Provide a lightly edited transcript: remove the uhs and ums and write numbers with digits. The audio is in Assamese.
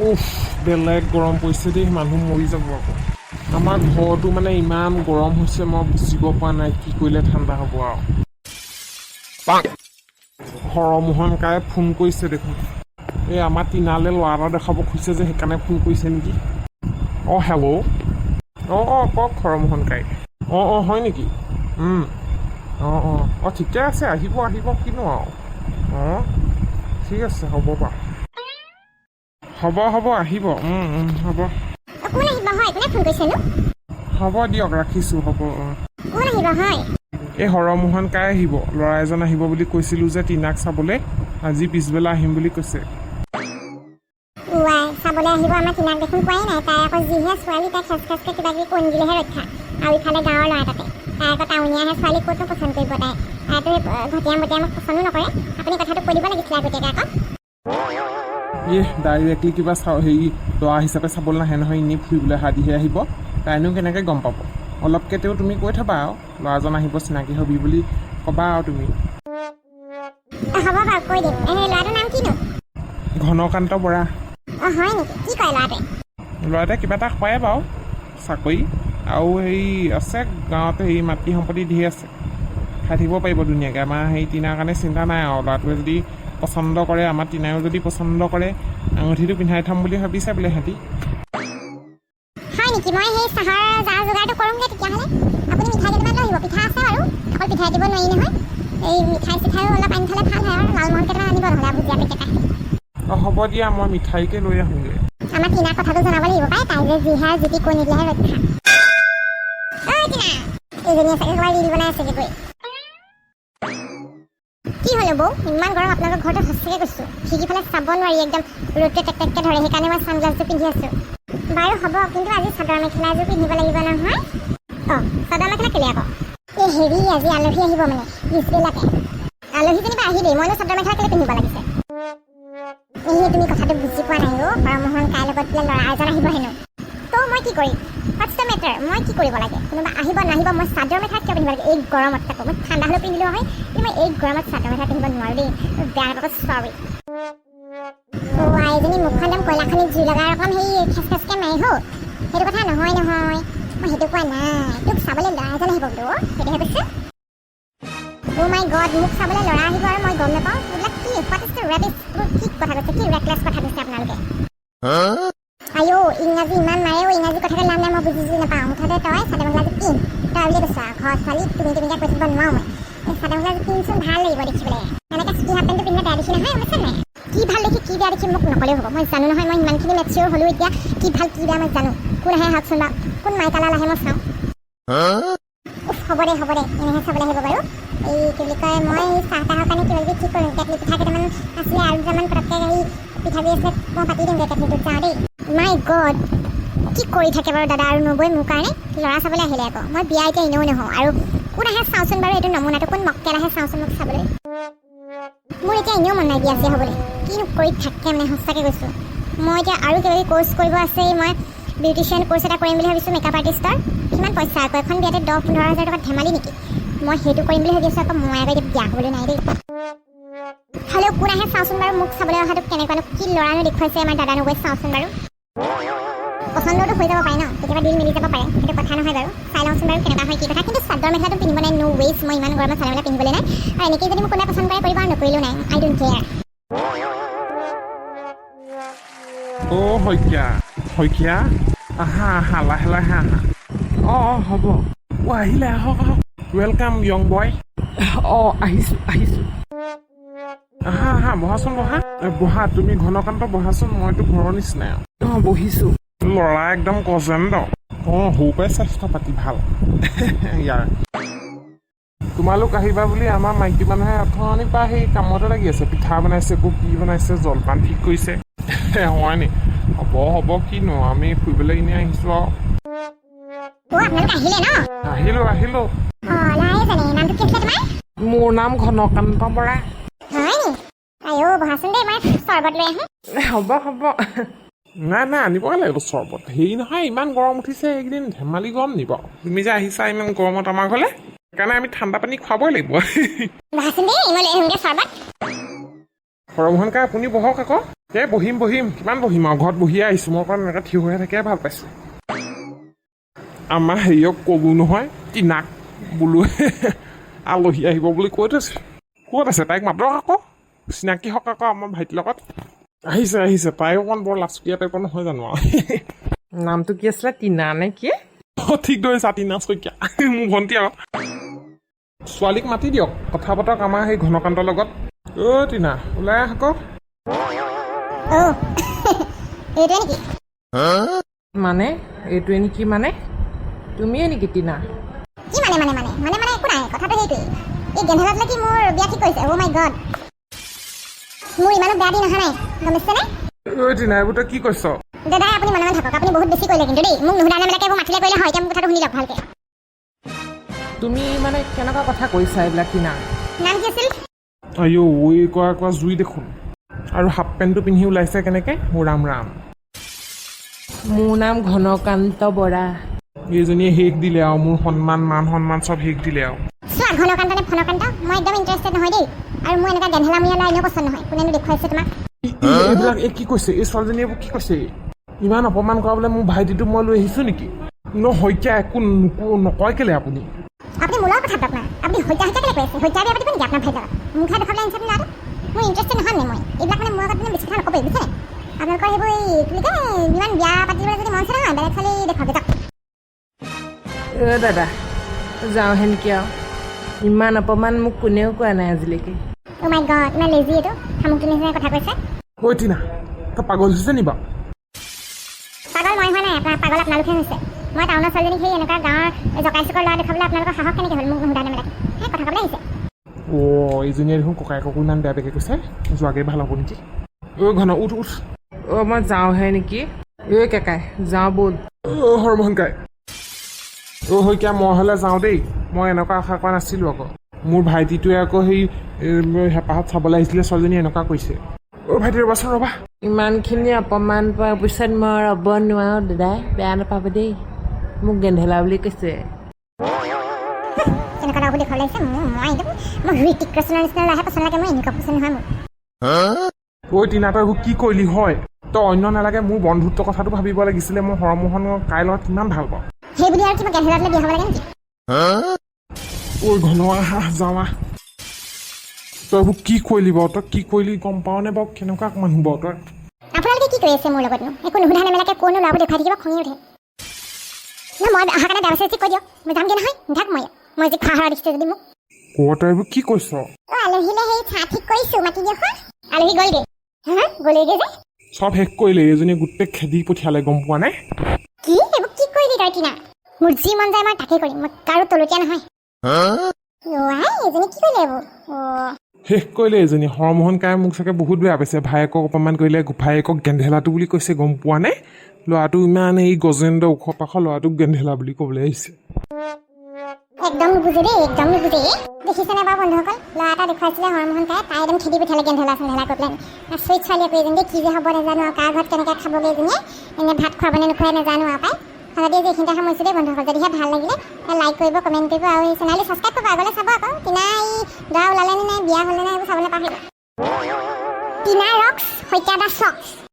উফ বেলেগ গৰম পৰিছে দেই, মানুহ মৰি যাব আকৌ। আমাৰ ঘৰটো মানে ইমান গৰম হৈছে, মই বুজিব পৰা নাই কি কৰিলে ঠাণ্ডা হ'ব আৰু। হৰমোহন কায়ে ফোন কৰিছে দেখোন। এই আমাৰ টিনালে ল'ৰা এটা দেখাব খুজিছে যে, সেইকাৰণে ফোন কৰিছে নেকি। অঁ হেল্ল'। অঁ কওক হৰমোহন কাই। অঁ হয় নেকি? অঁ ঠিকে আছে, আহিব কিনো আৰু। অঁ ঠিক আছে হ'ব বাৰু। হ'ব আহিব। হ'ব। কোন আহিব হয়? কোনে ফোন কৰিছেনো? হ'ব দিয়ক ৰাখিছোঁ, হ'ব। কোন আহিব হয়? এই হৰমোহন কাই আহিব, ল'ৰা এজন আহিব বুলি কৈছিলোঁ যে টিনাক চাবলৈ, আজি পিছবেলা আহিম বুলি কৈছে। ৱাই চাবলৈ আহিব, আমাৰ টিনাক দেখোন কোৱাই নাই। তাই আকৌ যিহে ছোৱালী, তাই খেচকে কিবা কিবি কৈ নিদিলেহে ৰক্ষা। আৰু ইফালে গাঁৱৰ ল'ৰা তাতে, তাই আকৌ টাউনীয়াহে ছোৱালী, ক'তনো পচন্দ কৰিব তাই? তাইতো ঘটিয়া মটিয়া মোক পচন্দো নকৰে। আপুনি কথাটো কৈ দিব লাগিছিলে আগতীয়াকৈ আকৌ। ডাইৰেক্টলি কিবা হেৰি ল'ৰা হিচাপে চাবলৈ নাহে নহয়, এনেই ফুৰিবলৈ হাদিহে আহিব। তাইনো কেনেকৈ গম পাব? অলপকৈ তেওঁ তুমি কৈ থ'বা আৰু ল'ৰাজন আহিব, চিনাকি হবি বুলি ক'বা আৰু তুমি। হ'ব বাৰু কৈ দিম। এই ল'ৰাটোৰ নাম কিনো? ঘনকান্ত বৰা। অঁ হয় নেকি? কি কয় ল'ৰাটোৱে? ল'ৰাটোৱে কিবা এটা পায় বাৰু, চাকৰি। আৰু হেৰি আছে গাঁৱতে, হেৰি মাটি সম্পত্তি ধেৰ আছে, খাই থাকিব পাৰিব ধুনীয়াকৈ। আমাৰ হেৰি টিনাৰ কাৰণে চিন্তা নাই আৰু। ল'ৰাটোৱে যদি পচন্দ কৰে, আমাৰ টিনায়ো যদি পচন্দ কৰে, আঙুঠিটো পিন্ধাই থ'ম বুলি ভাবিছে বোলে সিহঁতি। হয় নেকি? মই সেই চাহৰ যা যোগাৰটো কৰোঁগৈ তেতিয়াহ'লে। আপুনি মিঠাই কেইটামান লৈ আহিব, পিঠা আছে আৰু অকল পিঠাই দিব নোৱাৰি নহয়। এই মিঠাই চিঠাইও অলপ আনি থ'লে ভাল হয় আৰু। লালমোহন কেইটামান আনিব নহ'লে, ভুজিয়া পেকেট এটা। অঁ হ'ব দিয়া, মই মিঠাইকে লৈ আহোঁগৈ। আমাৰ টিনাৰ কথাটো জনাব লাগিব পাই, তাই যে যিহে জিতি কৈ নিদিলেহে ৰক্ষা। ঐ টিনা, এইজনীয়ে চাগে ক'ৰবাত ৰিল বনাই আছেগৈ গৈ। কি হ'লে বৌ? ইমান গৰম আপোনালোকৰ ঘৰটো, সঁচাকৈ কৈছোঁ। খিৰিকীফালে চাব নোৱাৰি, একদম ৰ'দটোৱে টেক ধৰে। সেইকাৰণে মই ছানগ্লাছটো পিন্ধি আছোঁ। বাৰু হ'ব, কিন্তু আজি চাদৰ মেখেলা এযোৰ পিন্ধিব লাগিব নহয়। অঁ চাদৰ মেখেলা কেলৈ আকৌ? এই হেৰি, আজি আলহী আহিব মানে পিছবেলাকে। আলহী যেনিবা আহিলেই, মইনো চাদৰ মেখেলা কেলৈ পিন্ধিব লাগিছে? এই তুমি কথাটো বুজি পোৱা নাই অ'। হৰমোহন কাইৰ লগত বোলে ল'ৰা এজন আহিব হেনো। তো মই কি কৰিম? Whats the matter? মই কি কৰিব লাগে? কোনোবা আহিব নাহিব, মই চাদৰ মেখেলা কিয় পিন্ধিব লাগে এই গৰমত? তাকো মই ঠাণ্ডা হ'লেও পিন্ধিলেও হয়, কিন্তু মই এই গৰমত চাদৰ মেখেলা পিন্ধিব নোৱাৰোঁ দেই। বেয়া নাপাব, চৰি। এজনী মুখখন একদম কয়লাখনিত জুই লগাৰ অকণ হেৰি খেচকে মাৰি হৌ। সেইটো কথা নহয়। মই সেইটো কোৱা নাই। তোক চাবলৈ ল'ৰা এজন আহিব বোলো, সেইটোহে কৈছোঁ। অ' মাই গড, মোক চাবলৈ ল'ৰা আহিব আৰু মই গম নাপাওঁ? এইবিলাক কি? What is the rabies? কি কথা কৈছে? কি ৰেকলেছ কথা কৈছে আপোনালোকে? আইঅ' ইংৰাজী ইমান মাৰেও, ইংৰাজী কথাতে লাভ নাই, মই বুজি নাপাওঁ। মুঠতে তই চাদৰ মেখেলাযোৰ পিন্ধ, তই বুলি কৈছোঁ আৰু। ঘৰৰ ছোৱালী তুমিকৈ কৈ থাকিব নোৱাৰোঁ মই। এই চাদৰ মেখেলাযোৰ পিন্ধচোন, ভাল লাগিব দেখিবলৈ। এনেকৈ চুটি হাফ পেণ্টটো পিন্ধিলে বেয়া দেখি নহয়, গম পাইছা নাই? কি ভাল দেখি কি বেয়া দেখি মোক নকলেও হ'ব, মই জানো নহয়। মই ইমানখিনি মেচিয়ৰ হ'লোঁ এতিয়া, কি ভাল কি বেয়া মই জানো। কোন আহে আহকচোন বাৰু, কোন মাইকালাল আহে মই চাওঁ। হ'ব দে, এনেহে চাবলৈ আহিব বাৰু। এই কি বুলি কয়, মই চাহ তাহৰ কাৰণে কিবা কিবি ঠিক কৰিম। কেটলি পিঠা কেইটামান আছিলে, আৰু দুটামান পটককৈ হেৰি পিঠাগুড়ি আছিলে, মই পাতি দিমগৈ কেটলিটোত। যাওঁ দেই। মাই গড, কি কৰি থাকে বাৰু দাদা আৰু নবৈ মোৰ কাৰণে? ল'ৰা চাবলৈ আহিলে আকৌ। মই বিয়া এতিয়া এনেও নহওঁ। আৰু কোন আহে চাওঁচোন বাৰু, এইটো নমুনাটো কোন মক্কেল আহে চাওঁচোন মোক চাবলৈ। মোৰ এতিয়া এনেও মন নাই বিয়া চিয়া হ'বলৈ। কিনো কৰি থাকে মানে, সঁচাকৈ কৈছোঁ। মই এতিয়া আৰু কিবা কিবি ক'ৰ্চ কৰিব আছেই। মই বিউটিচিয়ান ক'ৰ্চ এটা কৰিম বুলি ভাবিছোঁ, মেকআপ আৰ্টিষ্টৰ। কিমান পইচা আকৌ, এখন বিয়াতে 10-15 হাজাৰ টকা ধেমালি নেকি? মই সেইটো কৰিম বুলি ভাবি আছোঁ আকৌ। মই আকৌ এতিয়া বিয়া হ'বলৈ নাই দেই। হ'লেও কোন আহে চাওঁচোন বাৰু, মোক চাবলৈ অহাটো কেনেকুৱানো, কি ল'ৰানো দেখুৱাইছে আমাৰ দাদা নবৈ, চাওঁচোন বাৰু। পচন্দটো হৈ যাব পাৰে ন, কেতিয়াবা দিল মিলি যাব পাৰে, সেইটো কথা নহয় বাৰু। চাই লওঁচোন বাৰু কেনেকুৱা হয় কি কথা। কিন্তু চাদৰ মেখেলাটো পিন্ধিব নাই, ন' ৱেইজ। মই ইমান গৰমত চাদৰ মেখেলা পিন্ধিবলৈ নাই। আৰু এনেকৈ যদি মোক কোনোবাই পচন্দ কৰে কৰিব, আৰু নকৰিলেও নাই, আই ডোণ্ট কেয়াৰ। অ' শইকীয়া, আহা লাহে আহা। অঁ হ'ব। আহিলে, আহক। ৱেলকাম য়ং বয়। আহিছোঁ। আহা বহাচোন, বহা তুমি। ঘনকান্ত বহাচোন, মইতো ঘৰৰ নিচিনাই। বহিছোঁ। ল'ৰা একদম কজেণ্ট। সৰু পৰাই স্বাস্থ্য পাতি ভাল ইয়াৰ। তোমালোক আহিবা বুলি আমাৰ মাইকী মানুহে অথনিৰ পৰা সেই কামতে লাগি আছে। পিঠা বনাইছে, কি বনাইছে, জলপান ঠিক কৰিছে। হয় নি? হ'ব কিনো, আমি ফুৰিবলৈ এনেই আহিছোঁ আৰু। আহিলোঁ। মোৰ নাম ঘনকান্ত বৰা। হ'ব। নাই আনিবই লাগিব চৰবত। হেৰি নহয়, ইমান গৰম উঠিছে এইকেইদিন, ধেমালি গৰম নি বাৰু? তুমি যে আহিছা ইমান গৰমত আমাৰ ঘৰলৈ, সেইকাৰণে আমি ঠাণ্ডা পানী খুৱাবই লাগিব। হৰমোহন কাই আপুনি বহক আকৌ। বহিম কিমান বহিম আৰু ঘৰত বহিয়ে আহিছোঁ মই অকণ এনেকৈ থিয় হৈ থাকে ভাল পাইছোঁ আমাৰ হেৰিয়ক ক'লো নহয় টিনাক বোলো আলহী আহিব বুলি কৈ থৈছে ক'ত আছে তাইক মাতক আকৌ চিনাকি হওক আকৌ আমাৰ ভাইটিৰ লগত আহিছে তাই অকণ বৰ লাচুকীয়া টাইপৰ নহয় জানো আৰু নামটো কি আছিলে টিনা নে কি ঠিক ধৰিছা টিনা শইকীয়া মোৰ ভণ্টি আৰু ছোৱালীক মাতি দিয়ক কথা পাতক আমাৰ সেই ঘনকান্তৰ লগত টিনা ওলাই আহ আকৌ এইটোৱে নেকি মানে এইটোৱে নেকি মানে তুমিয়ে নেকি টিনা কি মানে একো নাই কথাটো সেইটোৱে এই গেন্ধেলাত লাগি মোৰ বিয়া ঠিক কৰিছে অ' মাই গড মোৰ ইমানো বেয়া দিন অহা নাই গম পাইছেনে টিনা এইবোৰ তই কি কৈছ দাদা আপুনি মনে থাকক আপুনি বহুত বেছি কৰিলে কিন্তু দেই মোক নুসুধা নেমেলাকে এইবোৰ মাতিলে কৰিলে হয় এতিয়া মোৰ কথাটো শুনি লওক ভালকে তুমি মানে কেনেকুৱা কথা কৈছা এইবিলাক টিনা নাম কি আছিল আইঅ' ঐ কোৱা জুই দেখোন আৰু হাফ পেণ্টটো পিন্ধি ওলাইছে কেনেকৈ ৰাম মোৰ নাম ঘনকান্ত বৰা এইজনীয়ে শেষ দিলে আৰু মোৰ সন্মান মান সন্মান চব শেষ দিলে আৰু চোৱা ঘনকান্ত নে ফনকান্ত মই একদম ইণ্টাৰেষ্টেড নহয় দেই আৰু মোৰ এনেকুৱা গেন্ধেলামূৰীয়া লাইনো পচন্দ নহয় কোনেনো দেখুৱাইছে তোমাক এইবিলাক কি কৈছে এই ছোৱালীজনীয়ে এইবোৰ কি কৈছে ইমান অপমান কৰা বোলে মোৰ ভাইটিটোক মই লৈ আহিছোঁ নেকি শইকীয়া একো নকয় কেলে আপুনি মোৰ লগত কথা পাতক না আপুনি হত্যা কেলে কৈ আছে হত্যা বিয়া পাতিব নেকি আপোনাৰ ভাইটিৰ লগত মোৰ খাই দেখাবলৈ আনিছে ল'ৰাটো মোৰ ইণ্টাৰেষ্টেড নহয় নে মই এইবিলাক মানে মোৰ আগত মানে বেছি কথা নক'বই বুজিছেনে আপোনালোকৰ সেইবোৰ এই কি বুলি কয় যিমান বিয়া পাতিবলৈ যদি মন আছে নহয় বেলেগ ছোৱালী দেখুৱাব যাওক দাদা যাওঁহে নেকি আৰু ইমান অপমান মোক কোনেও কোৱা নাই আজিলৈকে অ' মাই গড ইমান লেজি এইটো শামুকটোৰ নিচিনা কথা কৈছে ঐ টিনা তই পাগল হৈছে নি বাৰু পাগল মই হোৱা নাই পাগল আপোনালোকে হৈছে মই টাউনৰ ছোৱালীজনীক সেই এনেকুৱা গাঁৱৰ জকাই চুকৰ ল'ৰা দেখুৱাবলৈ আপোনালোকৰ সাহস কেনেকৈ হ'ল মোক নুসুধা নেমেলাকে সেই কথা ক'বলৈ আহিছে এইজনীয়ে দেখোন ককায়েককো ইমান বেয়া বেয়াকৈ কৈছে যোৱাগৈ ভাল হ'ব নেকি ঘন উঠ মই যাওঁহে নেকি কেকাই যাওঁ ব'ল হৰমোহন কাই শইকীয়া মই হ'লে যাওঁ দেই মই এনেকুৱা আশা কৰা নাছিলোঁ আকৌ মোৰ ভাইটিটোৱে আকৌ সেই হেঁপাহত চাবলৈ আহিছিলে ছোৱালীজনী এনেকুৱা কৈছে ভাইটি ৰ'বাচোন ৰ'বা ইমানখিনি অপমান পোৱাৰ পিছত মই ৰ'ব নোৱাৰোঁ দাদাই বেয়া নাপাব দেই মোক গেন্ধেলা বুলি কৈছে কেনেকুৱা ল'ৰাবোৰ দেখুৱাবলৈ আহিছে মই হৃতিক ৰোশনৰ নিচিনা ল'ৰাহে পচন্দ লাগে মোৰ এনেকুৱা পচন্দ নহয় মোৰ টিনা তই এইবোৰ কি কৰিলি হয় তই অন্য নালাগে মোৰ বন্ধুত্বৰ কথাটো ভাবিব লাগিছিলে মই হৰমোহন কাইৰ লগত কিমান ভাল পাওঁ সেই বুলি আৰু কিবা গেন্ধেলাত বিয়া হ'ব লাগে নেকি ঘন যাওঁ তই এইবোৰ কি কৰিলি বাৰু তই কি কৰিলি গম পাৱ নে বাৰু কেনেকুৱা মানুহ বাৰু তই আপোনালোকে কি কৰি আছে মোৰ লগতনো একো নুসুধা নেমেলাকে কোনো ল'ৰাবোৰ দেখুৱাই থাকিব খঙি উঠে মই অহাৰ কাৰণে বেয়া চেষ্টি কৈ দিয়ক মই যামগৈ নহয় নাথাক মই যে খোৱা হাৰা দিছোঁ যদি মোক তই এইবোৰ কি কৈছ আলহীলে সেই চাহ ঠিক কৰিছোঁ মাতি দিয়ক আলহী গ'লগৈ গ'লেগৈ যে চব শেষ কৰিলে এইজনীয়ে গোটেই খেদি পঠিয়ালে গম পোৱা নাই কি এইবোৰ কি কৰিলি তই টিনা মোৰ যি মন যায় মই তাকেই কৰিম মই কাৰো তলতীয়া নহয় এজনী কি কৰিলে এইবোৰ শেষ কৰিলে এজনী হৰমোহন কায়ে মোক চাগে বহুত বেয়া পাইছে ভায়েকক অপমান কৰিলে ভায়েকক গেন্ধেলাটো বুলি কৈছে গম পোৱা নাই ল'ৰাটো ইমান এই গজেন্দ্ৰ ওখ পাখৰ ল'ৰাটোক গেন্ধেলা বুলি ক'বলৈ আহিছে একদম নুবুজে দেই একদম নুবুজে দেখিছেনে বাৰু বন্ধুসকল ল'ৰা এটা দেখুৱাইছিলে হৰমোহন কায়ে তাই একদম খেদি পঠিয়ালে গেন্ধেলা চেন্ধেলা কৰি পেলাই আচৰিত ছোৱালী আকৌ এজনী কি যে হ'ব নাজানো আৰু কাৰ ঘৰত কেনেকৈ খাবগৈ এজনীয়ে এনে ভাত খোৱাবনে নোখোৱাই নাজানো আৰু পাই যদি যে এইখিনিতে সামৰিছোঁ দেই বন্ধুসকল যদিহে ভাল লাগিলে লাইক কৰিব কমেণ্ট কৰিব আৰু এই চেনেলটো ছাবস্ক্ৰাইব কৰিব আগলৈ চাব আকৌ টিনা এই দৰা ওলালে নে নাই বিয়া হ'লে নাই এইবোৰ চাবলৈ পাহৰিব টিনা ৰক্স শইকীয়া দা চক্স